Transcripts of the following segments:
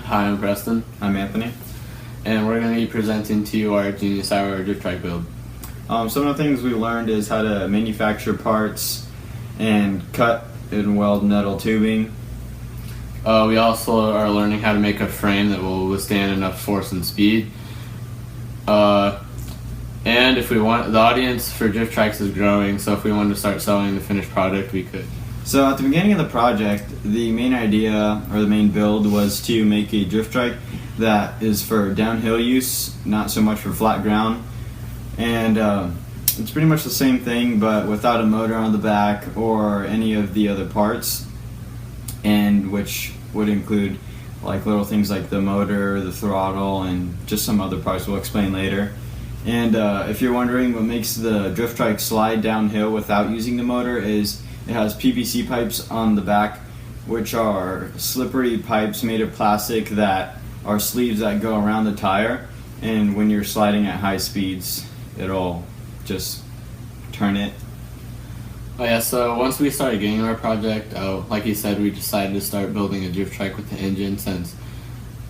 Hi, I'm Preston. I'm Anthony. And we're going to be presenting to you our Genius Hour drift trike build. Some of the things we learned is how to manufacture parts and cut and weld metal tubing. We also are learning how to make a frame that will withstand enough force and speed. And if we want, the audience for drift trikes is growing, so if we wanted to start selling the finished product, we could. So at the beginning of the project, the main idea or the main build was to make a drift trike that is for downhill use, not so much for flat ground. And it's pretty much the same thing, but without a motor on the back or any of the other parts, and which would include like little things like the motor, the throttle, and just some other parts we'll explain later. And if you're wondering what makes the drift trike slide downhill without using the motor, is it has PVC pipes on the back, which are slippery pipes made of plastic that are sleeves that go around the tire, and when you're sliding at high speeds, it'll just turn it. Oh yeah, so once we started getting our project, like you said, we decided to start building a drift trike with the engine since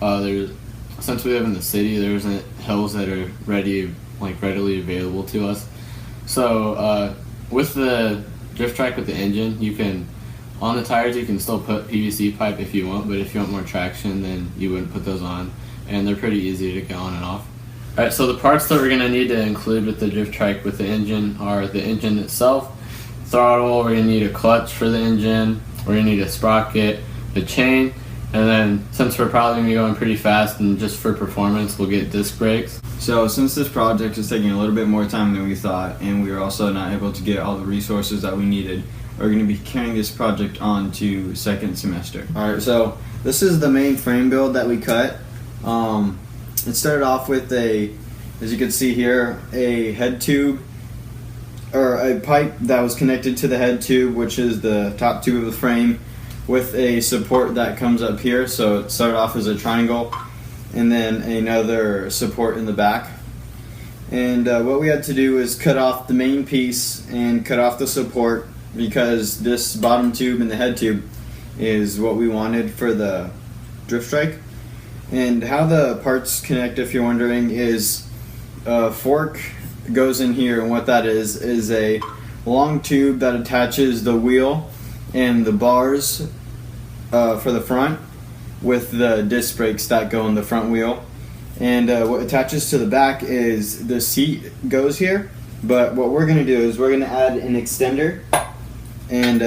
we live in the city, there isn't hills that are readily available to us. So with the drift trike with the engine, you can, on the tires you can still put PVC pipe if you want, but if you want more traction then you wouldn't put those on, and they're pretty easy to get on and off. Alright, so the parts that we're going to need to include with the drift trike with the engine are the engine itself, throttle, we're going to need a clutch for the engine, we're going to need a sprocket, the chain, and then since we're probably going to be going pretty fast and just for performance we'll get disc brakes. So since this project is taking a little bit more time than we thought, and we were also not able to get all the resources that we needed, we're going to be carrying this project on to second semester. Alright, so this is the main frame build that we cut. It started off with as you can see here, a head tube, or a pipe that was connected to the head tube, which is the top tube of the frame, with a support that comes up here. So it started off as a triangle, and then another support in the back. And what we had to do is cut off the main piece and cut off the support, because this bottom tube and the head tube is what we wanted for the drift trike. And how the parts connect, if you're wondering, is a fork goes in here, and what that is a long tube that attaches the wheel and the bars for the front with the disc brakes that go in the front wheel. And what attaches to the back is the seat goes here, but what we're going to do is we're going to add an extender, and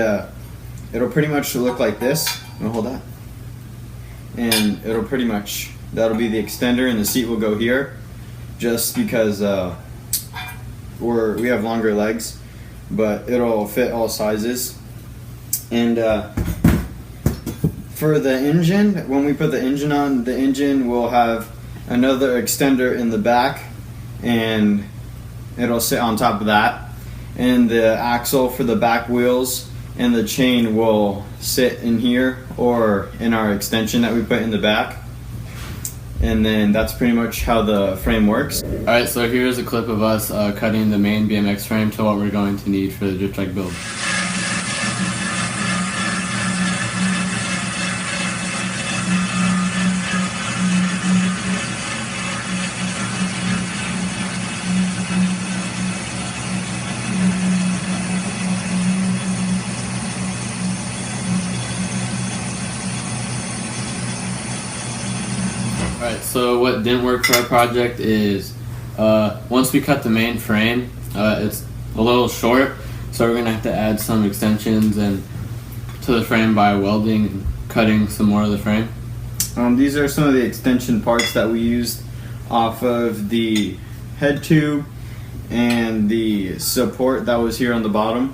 it'll pretty much look like this. I'm going to hold that. And it'll pretty much, that'll be the extender, and the seat will go here just because we have longer legs, but it'll fit all sizes. And for the engine, when we put the engine on, the engine will have another extender in the back, and it'll sit on top of that. And the axle for the back wheels and the chain will sit in here or in our extension that we put in the back. And then that's pretty much how the frame works. Alright, so here's a clip of us cutting the main BMX frame to what we're going to need for the drift trike build. Alright, so what didn't work for our project is once we cut the main frame, it's a little short, so we're going to have to add some extensions to the frame by welding and cutting some more of the frame. These are some of the extension parts that we used off of the head tube and the support that was here on the bottom.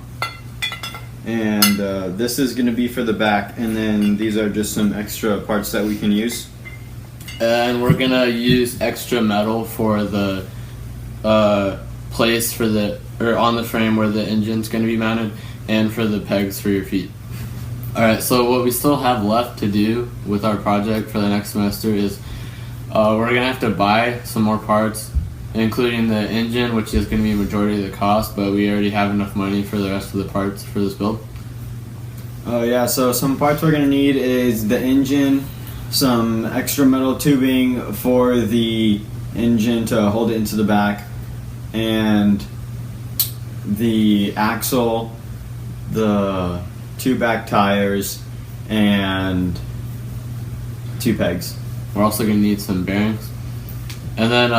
And this is going to be for the back, and then these are just some extra parts that we can use. And we're gonna use extra metal for the place on the frame where the engine's gonna be mounted, and for the pegs for your feet. Alright, so what we still have left to do with our project for the next semester is we're gonna have to buy some more parts, including the engine, which is gonna be a majority of the cost, but we already have enough money for the rest of the parts for this build. Yeah, so some parts we're gonna need is the engine, some extra metal tubing for the engine to hold it into the back, and the axle, the 2 back tires, and 2 pegs. We're also going to need some bearings. And then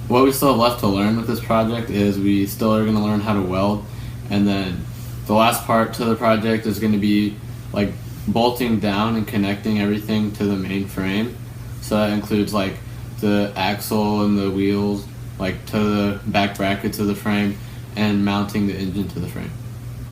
what we still have left to learn with this project is we still are going to learn how to weld. And then the last part to the project is going to be like bolting down and connecting everything to the main frame. So that includes like the axle and the wheels, like to the back brackets of the frame, and mounting the engine to the frame.